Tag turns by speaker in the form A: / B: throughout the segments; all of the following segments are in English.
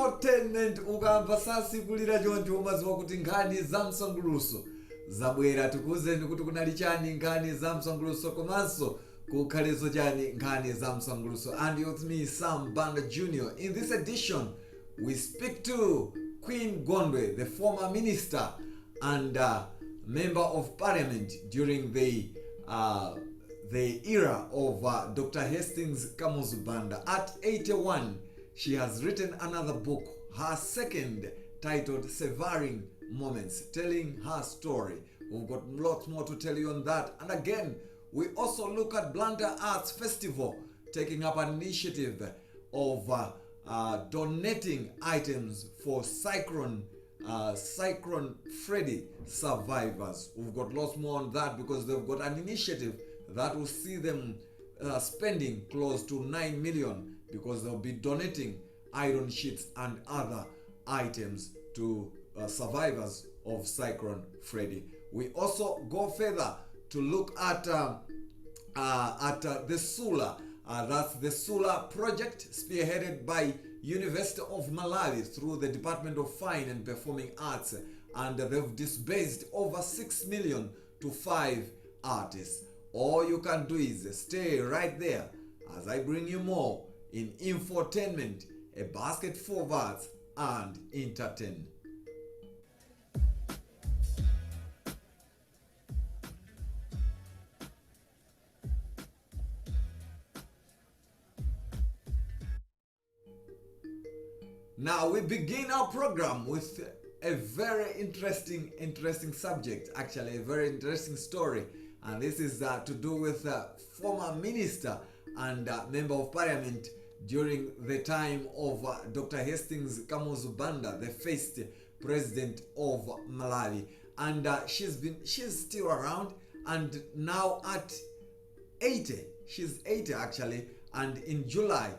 A: Infotainment ukamba sasikulira choncho umaziwa kuti nkhani za msanguluso zabwera tikuzeni kuti kunali chani nkhani za msanguluso komanso kukhalezo chani nkhani za msanguluso. And with me Sam Banda Jr. In this edition we speak to Queen Gondwe, the former minister and member of parliament during the era of Dr. Hastings Kamuzu Banda. At 81, she has written another book, her second, titled Savoring Moments, telling her story. We've got lots more to tell you on that. And again, we also look at Blantyre Arts Festival, taking up an initiative of donating items for Cyclone Freddy survivors. We've got lots more on that because they've got an initiative that will see them spending close to 9 million because they'll be donating iron sheets and other items to survivors of Cyclone Freddy. We also go further to look at the Sula. That's the Sula project spearheaded by University of Malawi through the Department of Fine and Performing Arts, and they've disbursed over 6 million to 5 artists. All you can do is stay right there as I bring you more in Infotainment, a basket full of arts and entertainment. Now we begin our program with a very interesting subject, actually a very interesting story, and this is to do with former minister and member of parliament during the time of Dr. Hastings Kamuzu Banda, the first president of Malawi. And she's still around, and now at 80, she's 80 actually, and in July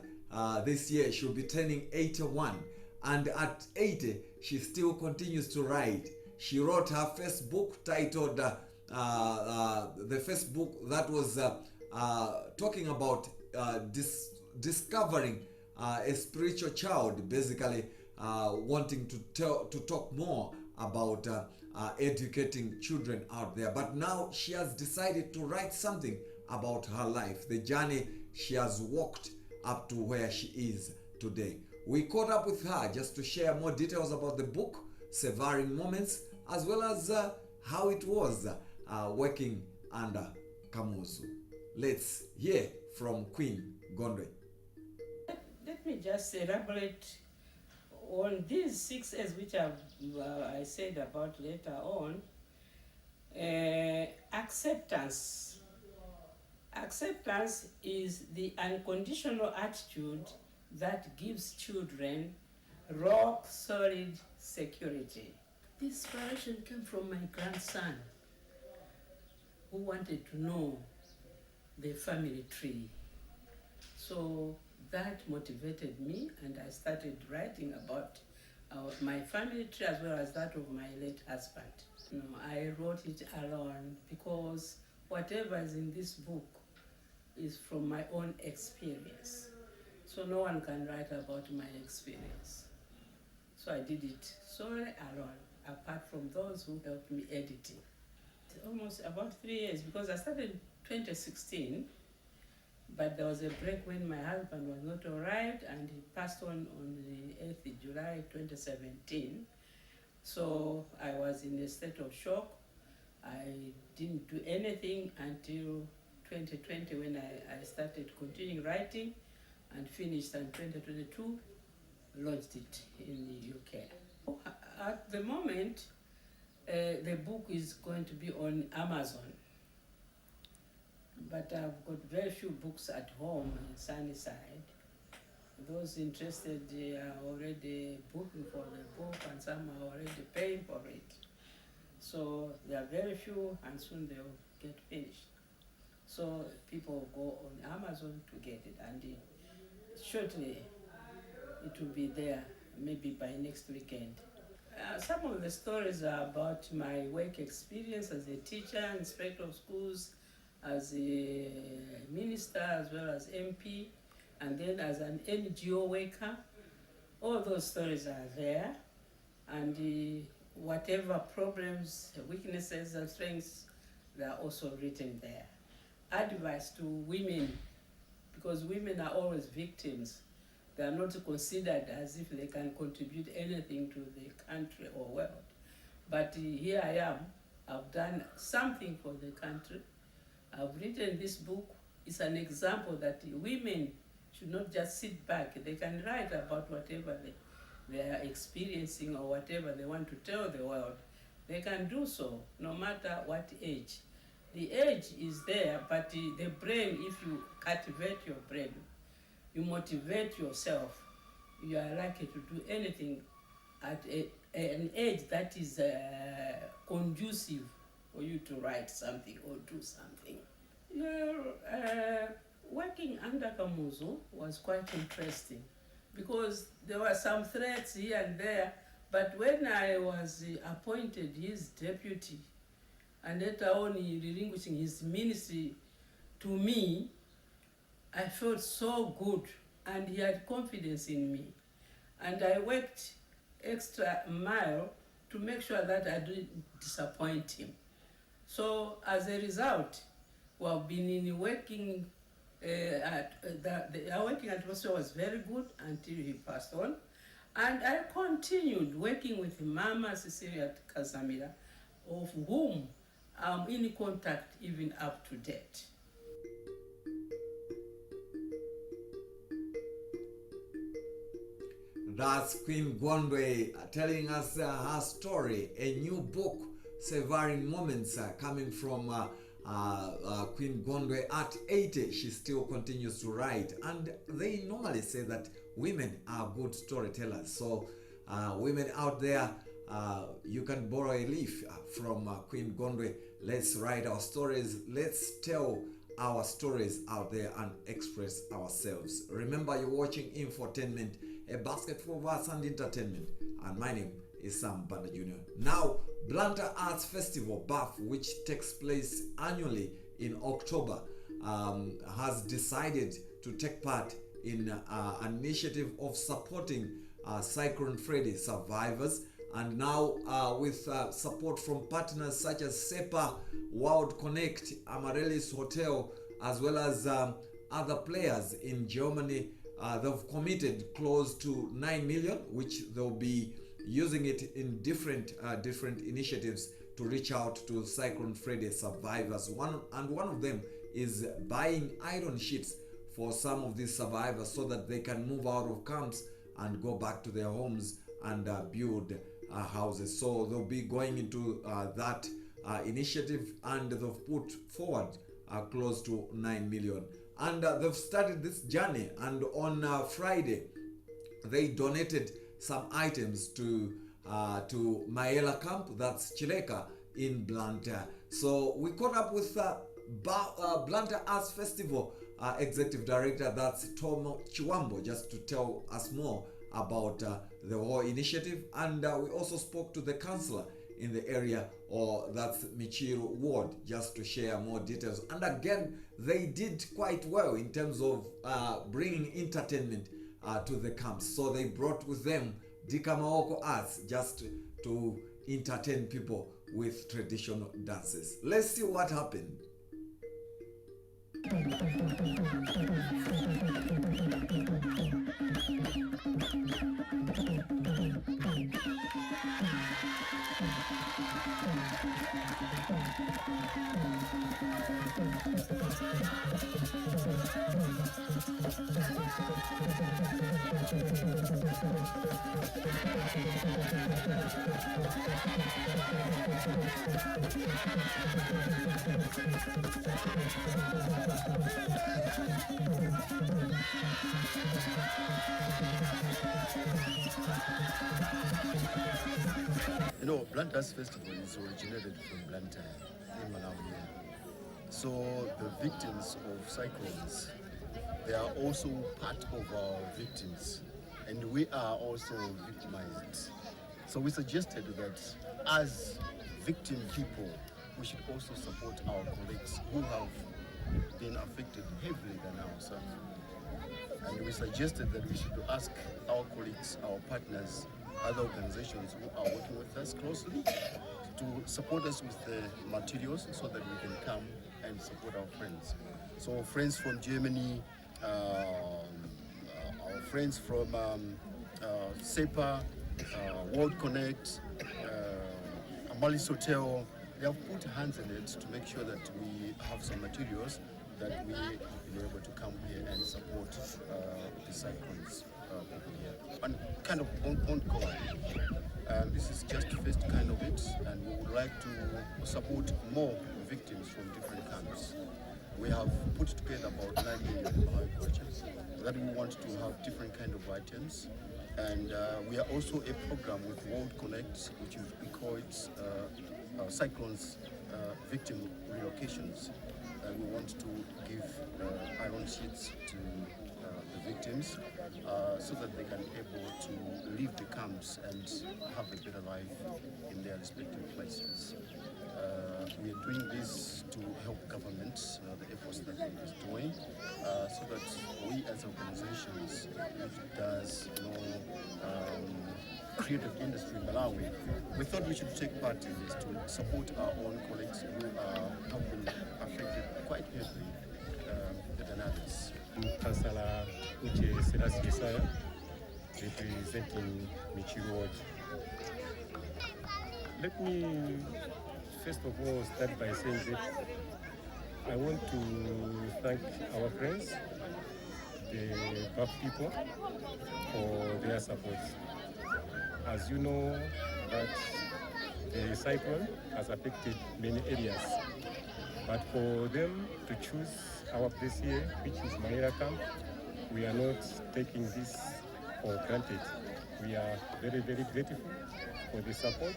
A: this year she'll be turning 81. And at 80, she still continues to write. She wrote her first book titled, the first book that was talking about discovering a spiritual child, basically wanting to talk more about educating children out there. But now she has decided to write something about her life, the journey she has walked up to where she is today. We caught up with her just to share more details about the book, Savoring Moments, as well as how it was working under Kamuzu. Let's hear from Queen Gondwe.
B: Let me just elaborate on these 6 A's which I said about later on. Acceptance. Acceptance is the unconditional attitude that gives children rock solid security. This inspiration came from my grandson, who wanted to know the family tree. So that motivated me, and I started writing about my family tree as well as that of my late husband. I wrote it alone because whatever is in this book is from my own experience. So no one can write about my experience. So I did it solely alone, apart from those who helped me editing. Almost about 3 years, because I started in 2016, but there was a break when my husband was not all right, and he passed on the 8th of July 2017. So I was in a state of shock. I didn't do anything until 2020 when I started continuing writing, and finished in 2022, launched it in the UK. At the moment, the book is going to be on Amazon, but I've got very few books at home in Sunnyside. Those interested are already booking for the book, and some are already paying for it. So there are very few, and soon they will get finished. So people go on Amazon to get it, and shortly it will be there, maybe by next weekend. Some of the stories are about my work experience as a teacher, inspector of schools, as a minister as well as MP, and then as an NGO worker All those stories are there, and whatever problems, weaknesses, and strengths, they are also written there. Advice to women, because women are always victims. They are not considered as if they can contribute anything to the country or world. But here I am, I've done something for the country. I've written this book. It's an example that women should not just sit back. They can write about whatever they are experiencing or whatever they want to tell the world. They can do so, no matter what age. The age is there, but the brain, if you cultivate your brain, you motivate yourself, you are likely to do anything at an age that is conducive for you to write something or do something. Working under Kamuzu was quite interesting because there were some threats here and there, but when I was appointed his deputy and later on relinquishing his ministry to me, I felt so good and he had confidence in me. And I worked extra mile to make sure that I didn't disappoint him. So as a result, we have been working, our working atmosphere was very good until he passed on. And I continued working with Mama Cecilia Kazamira, of whom I'm in contact even up to date.
A: That's Queen Gondwe telling us her story, a new book, Savoring Moments, coming from Queen Gondwe at 80. She still continues to write, and they normally say that women are good storytellers. So women out there, you can borrow a leaf from Queen Gondwe. Let's write our stories. Let's tell our stories out there and express ourselves. Remember, you're watching Infotainment, a basket full of arts and entertainment, and my name is Sam Banda Jr. Now, Blantyre Arts Festival, BAF, which takes place annually in October, has decided to take part in an initiative of supporting Cyclone Freddy survivors, and now with support from partners such as SEPA, World Connect, Amarellis Hotel, as well as other players in Germany. They've committed close to 9 million, which they'll be using it in different initiatives to reach out to Cyclone Freddy survivors. One of them is buying iron sheets for some of these survivors so that they can move out of camps and go back to their homes and build houses. So they'll be going into that initiative, and they've put forward close to 9 million. And they've started this journey, and on Friday they donated some items to Maela Camp, that's Chileka in Blantyre. So we caught up with Blantyre Arts Festival Executive Director, that's Tomo Chiwambo, just to tell us more about the whole initiative. And we also spoke to the councillor in the area, or that's Michiru Ward, just to share more details. And again, they did quite well in terms of bringing entertainment to the camps. So they brought with them Dikamaoko Arts just to entertain people with traditional dances. Let's see what happened.
C: You know, Blantyre Arts Festival is originated from Blantyre in Malawi. So the victims of cyclones, they are also part of our victims, and we are also victimized. So we suggested that as victim people, we should also support our colleagues who have been affected heavily than ourselves. And we suggested that we should ask our colleagues, our partners, other organizations who are working with us closely to support us with the materials so that we can come and support our friends. So friends from Germany, our friends from SEPA, World Connect, Amalis Hotel, they have put hands in it to make sure that we have some materials that we be able to come here and support the cyclones people here. And kind of ongoing. This is just the first kind of it, and we would like to support more victims from different camps. We have put together about 9 million projects that we want to have different kind of items. And we are also a program with World Connect, which we call it Cyclones Victim Relocations. And we want to give iron sheets to the victims so that they can be able to leave the camps and have a better life in their respective places. We are doing this to help government, the efforts that it is doing, so that we as organizations, which does creative industry in Malawi, we thought we should take part in this to support our own colleagues who have been affected quite heavily than others.
D: Councillor Uche Selassie Isaya, representing Michi Ward. Let me first of all start by saying that I want to thank our friends, the BAF people, for their support. As you know, that the cyclone has affected many areas, but for them to choose our place here, which is Maera camp, we are not taking this for granted. We are very, very grateful for the support.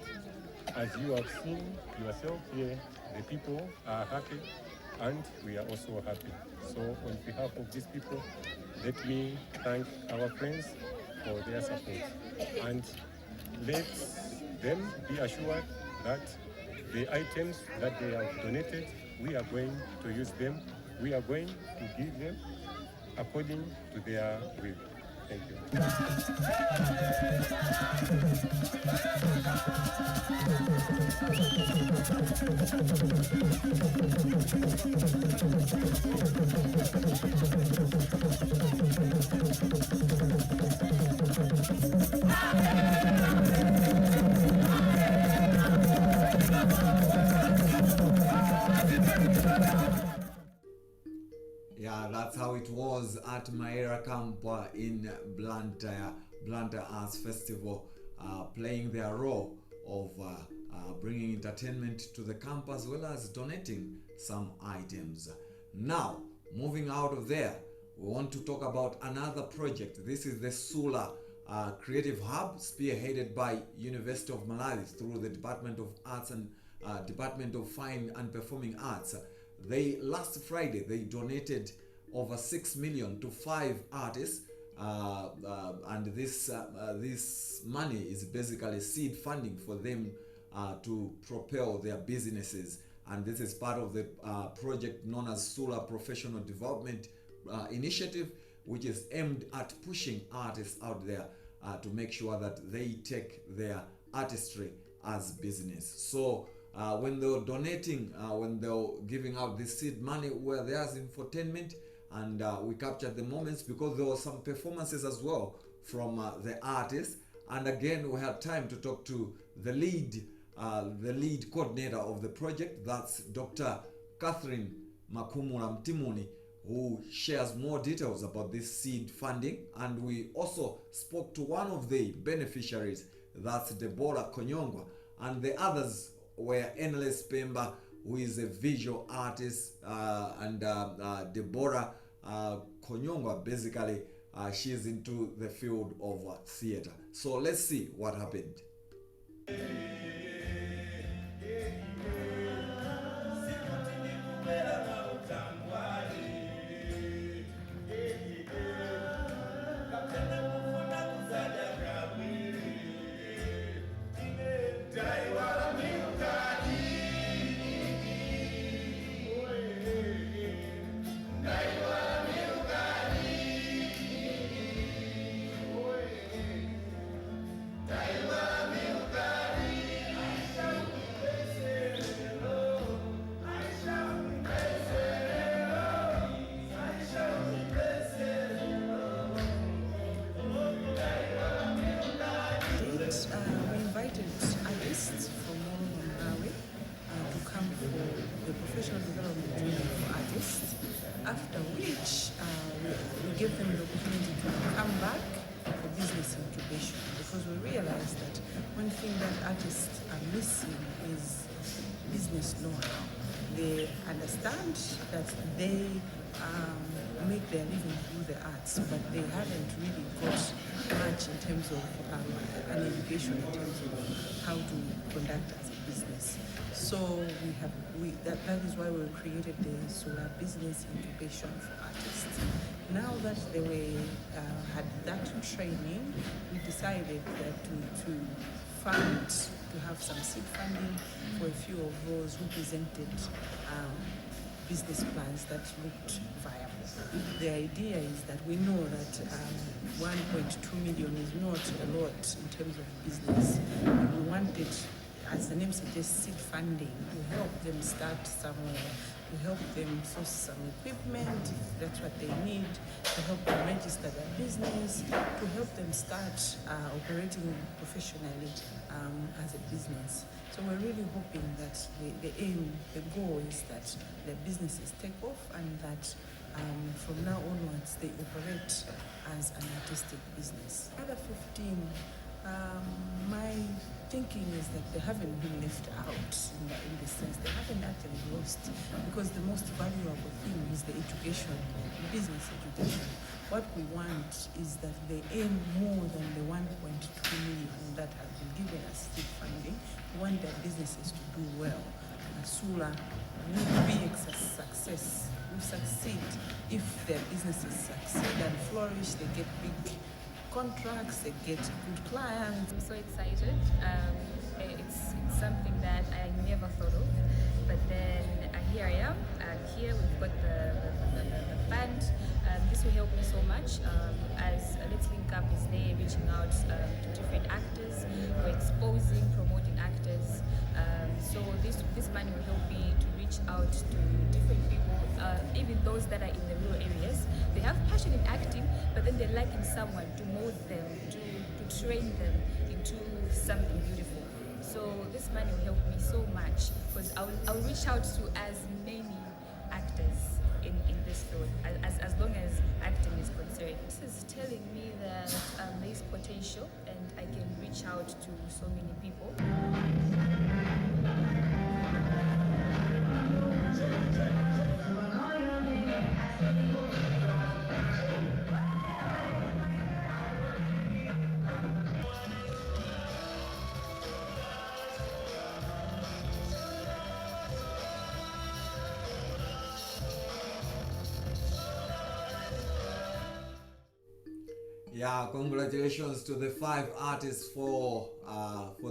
D: As you have seen yourself here, the people are happy and we are also happy. So on behalf of these people, let me thank our friends for their support. And let them be assured that the items that they have donated, we are going to use them. We are going to give them according to their will. Thank you.
A: Yeah, that's how it was at Maera Camp in Blantyre Arts Festival, playing their role of bringing entertainment to the camp as well as donating some items. Now, moving out of there, we want to talk about another project. This is the Sula Creative Hub, spearheaded by University of Malawi through the Department of Arts and Department of Fine and Performing Arts. Last Friday they donated over 6 million to 5 artists, and this money is basically seed funding for them to propel their businesses. And this is part of the project known as Sula Professional Development Initiative, which is aimed at pushing artists out there to make sure that they take their artistry as business. So when they were donating, when they were giving out this seed money, where there's Infotainment, and we captured the moments because there were some performances as well from the artists. And again, we had time to talk to the lead coordinator of the project. That's Dr. Catherine Makumura Mtimuni, who shares more details about this seed funding. And we also spoke to one of the beneficiaries, that's Deborah Konyongwa, and the others were Endless Pemba, who is a visual artist, and Deborah Konyongwa, basically she's into the field of theater. So let's see what happened.
E: professional development training for artists, after which we give them the opportunity to come back for business incubation, because we realize that one thing that artists are missing is business know-how. They understand that they make their living through the arts, but they haven't really got much in terms of an education in terms of how to conduct as a business. So that is why we created the Solar Business Incubation for Artists. Now that they had that training, we decided that to fund, to have some seed funding for a few of those who presented business plans that looked viable. The idea is that we know that 1.2 million is not a lot in terms of business. We wanted, as the name suggests, seed funding to help them start somewhere, to help them source some equipment if that's what they need, to help them register their business, to help them start operating professionally as a business. So we're really hoping that the aim, the goal is that their businesses take off and that from now onwards they operate as an artistic business. Other 15, my thinking is that they haven't been left out in the sense they haven't actually lost, because the most valuable thing is the education, business education. What we want is that they earn more than the 1.2 million that has been given as seed funding. We want their businesses to do well. Sula will be a success, will succeed if their businesses succeed and flourish. They get big contracts, they get good clients.
F: I'm so excited. It's something that I never thought of, but then here I am, and here we've got the fund. This will help me so much as Let's Link Up is there reaching out to different actors, we're exposing, promoting actors. So this money will help me to reach out to different people, even those that are in the rural areas. They have passion in acting, but then they're lacking someone to mold them, to train them into something beautiful. So this money will help me so much, because I'll reach out to as many actors in this field, as long as acting is concerned. This is telling me that there is potential and I can reach out to so many people.
A: Yeah, congratulations to the 5 artists for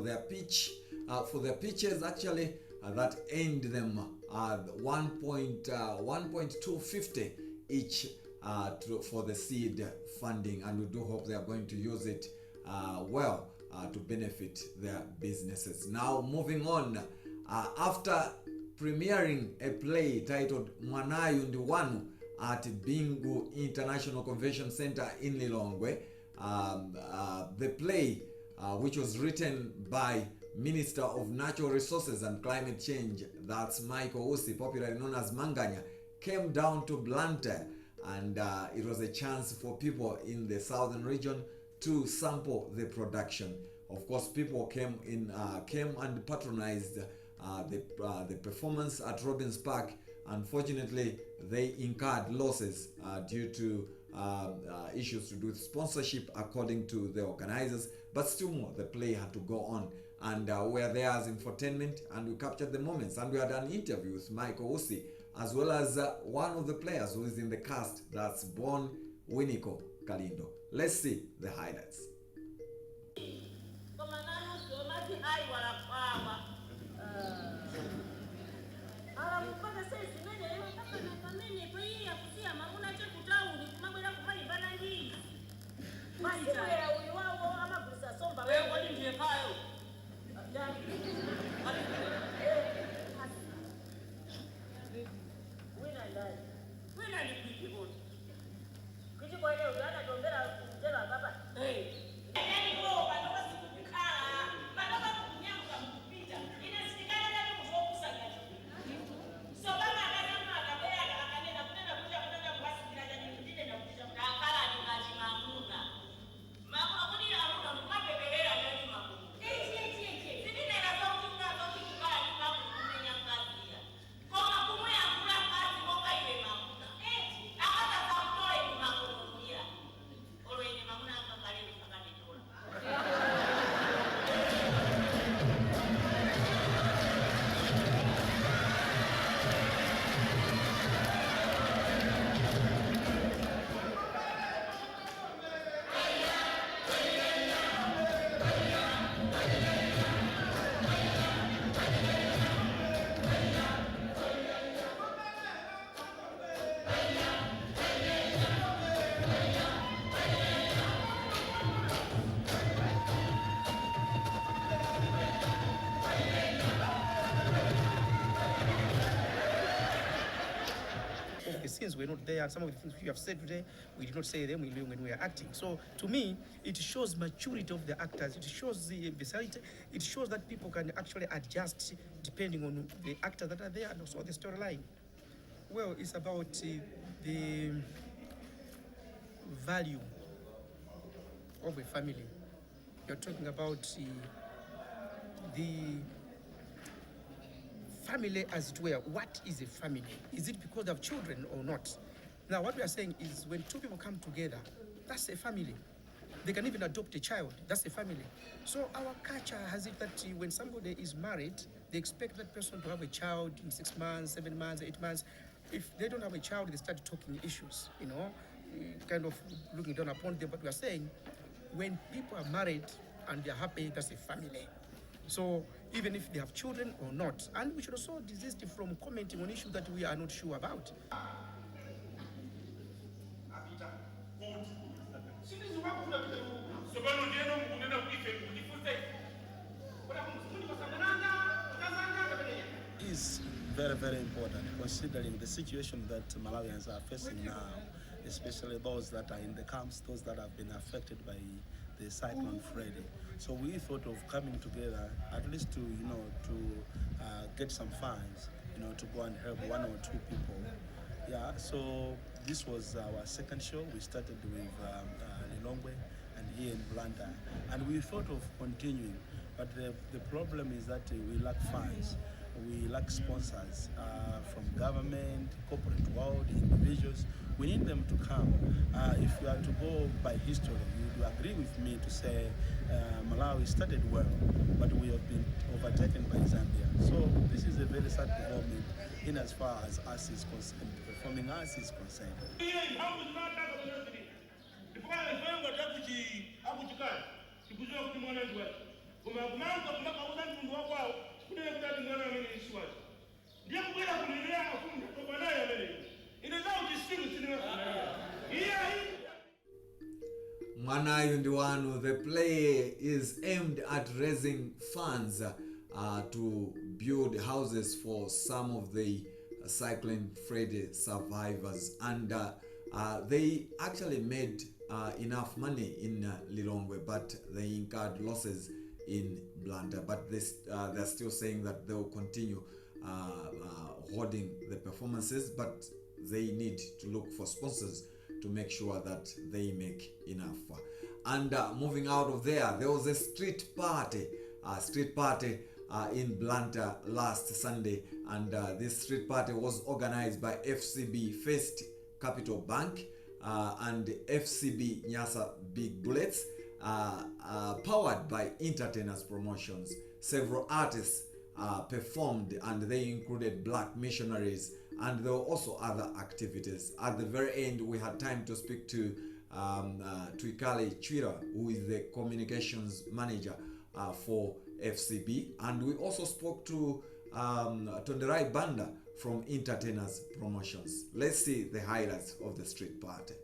A: their pitch, for their pitches actually that earned them 1.250 each for the seed funding, and we do hope they are going to use it well to benefit their businesses. Now moving on, after premiering a play titled Mwanayu Ndiwanu at Bingu International Convention Center in Lilongwe, the play, which was written by Minister of Natural Resources and Climate Change, that's Michael Usi, popularly known as Manganya, came down to Blantyre, and it was a chance for people in the southern region to sample the production. Of course, people came and patronized the performance at Robbins Park. Unfortunately, they incurred losses due to issues to do with sponsorship, according to the organizers. But still more, the play had to go on. And we were there as Infotainment, and we captured the moments. And we had an interview with Michael Usi, as well as one of the players who is in the cast, that's Bon Winiko Kalindo. Let's see the highlights.
G: the scenes were not there, and some of the things you have said today, we did not say them when we are acting. So to me, it shows maturity of the actors. It shows the versatility. It shows that people can actually adjust depending on the actors that are there and also the storyline. Well, it's about the value of a family. You're talking about the family as it were. What is a family? Is it because they have children or not? Now, what we are saying is when two people come together, that's a family. They can even adopt a child. That's a family. So our culture has it that when somebody is married, they expect that person to have a child in 6 months, 7 months, 8 months. If they don't have a child, they start talking issues, kind of looking down upon them. But we are saying when people are married and they're happy, that's a family. So even if they have children or not, and we should also desist from commenting on issues that we are not sure about.
C: Is very, very important considering the situation that Malawians are facing now, especially those that are in the camps, those that have been affected by the cyclone Freddy. So we thought of coming together at least to get some funds, to go and help 1 or 2 people. Yeah, so this was our second show. We started with Lilongwe and here in Blanta, and we thought of continuing, but the problem is that we lack funds. We lack sponsors from government, corporate world, individuals. We need them to come. If you are to go by history, you would agree with me to say Malawi started well, but we have been overtaken by Zambia. So this is a very sad development in as far as us is concerned, performing arts is concerned.
A: Mwanayo Ndiwanu, the play is aimed at raising funds to build houses for some of the Cyclone Freddy survivors, and they actually made enough money in Lilongwe, but they incurred losses in Blanta. But they're still saying that they will continue holding the performances, but they need to look for sponsors to make sure that they make enough. And moving out of there was a street party in Blanta last Sunday, and this street party was organized by FCB First Capital Bank and FCB Nyasa Big Bullets, powered by Entertainers Promotions. Several artists performed, and they included Black Missionaries, and there were also other activities. At the very end, we had time to speak to Tuikale Chira, who is the communications manager for FCB, and we also spoke to Tonderai Banda from Entertainers Promotions. Let's see the highlights of the street party.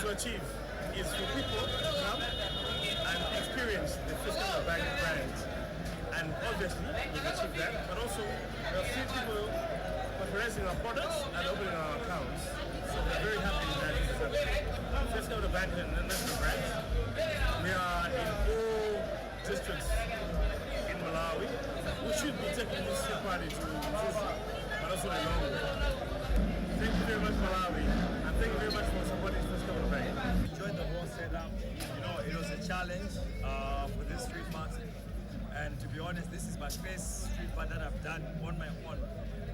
H: Achieve is for people to come and experience the festival of brands, and obviously we've achieved that, but also there are few people advertising our products and opening our accounts. So we're very happy that this is happening. First Capital Bank is an international brand. We are in all districts in Malawi. We should be taking this party to Zuzu, but also the long way. Thank you very much, Malawi, and thank you very much for supporting First Capital Bank.
I: Enjoyed the whole setup. You know, it was a challenge for this street market. And to be honest, this is my first street part that I've done on my own.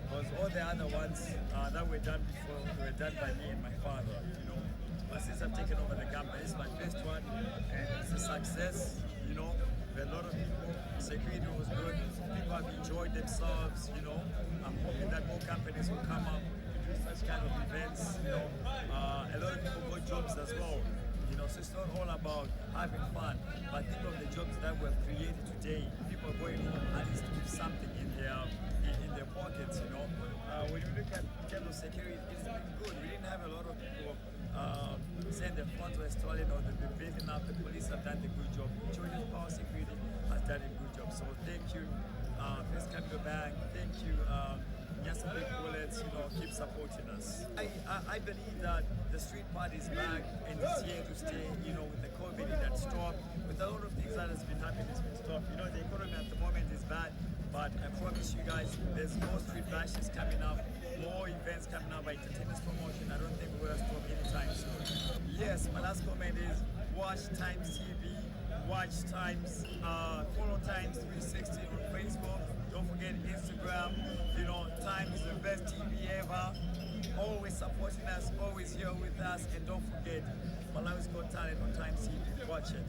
I: Because all the other ones that were done before were done by me and my father, you know. But since I've taken over the company, this is my first one, and it's a success, you know. There are a lot of people, security was good, people have enjoyed themselves, you know. I'm hoping that more companies will come up to do such kind of events, you know. A lot of people got jobs as well. You know, so it's not all about having fun, but think of the jobs that were created today. People are going home at least with something in their pockets, you know. When you look at in terms of security, it's been good. We didn't have a lot of people saying their phones were stolen or they've been beaten up. The police have done a good job. Children's Power Security has done a good job. So thank you, First Capital Bank. Thank you, Yes, Big Bullets, you know, keep supporting us. I believe that the street party is back and it's here to stay, you know, with the COVID that stopped, with a lot of things that has been happening, it's been stopped. You know, the economy at the moment is bad, but I promise you guys, there's more street bashes coming up, more events coming up by Entertainment Promotion. I don't think we're going to stop anytime soon. Yes, my last comment is watch Times TV, watch Times, follow Times 360 on Facebook. Don't forget Instagram. You know, Time is the best TV ever. Always supporting us, always here with us. And don't forget, Malawi's Got Talent on Time TV. Watch it.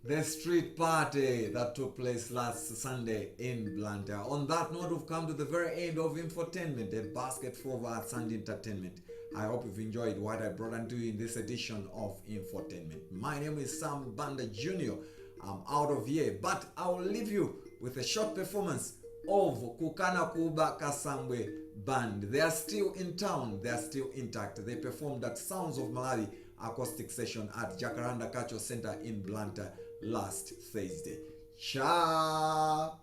A: The street party that took place last Sunday in Blantyre. On that note, we've come to the very end of Infotainment, a basket full of arts and entertainment. I hope you've enjoyed what I brought unto you in this edition of Infotainment. My name is Sam Banda Jr. I'm out of here, but I will leave you with a short performance of Kukana Kuba Kasambwe Band. They are still in town, they are still intact. They performed at Sounds of Malawi acoustic session at Jacaranda Cultural Center in Blantyre last Thursday. Ciao!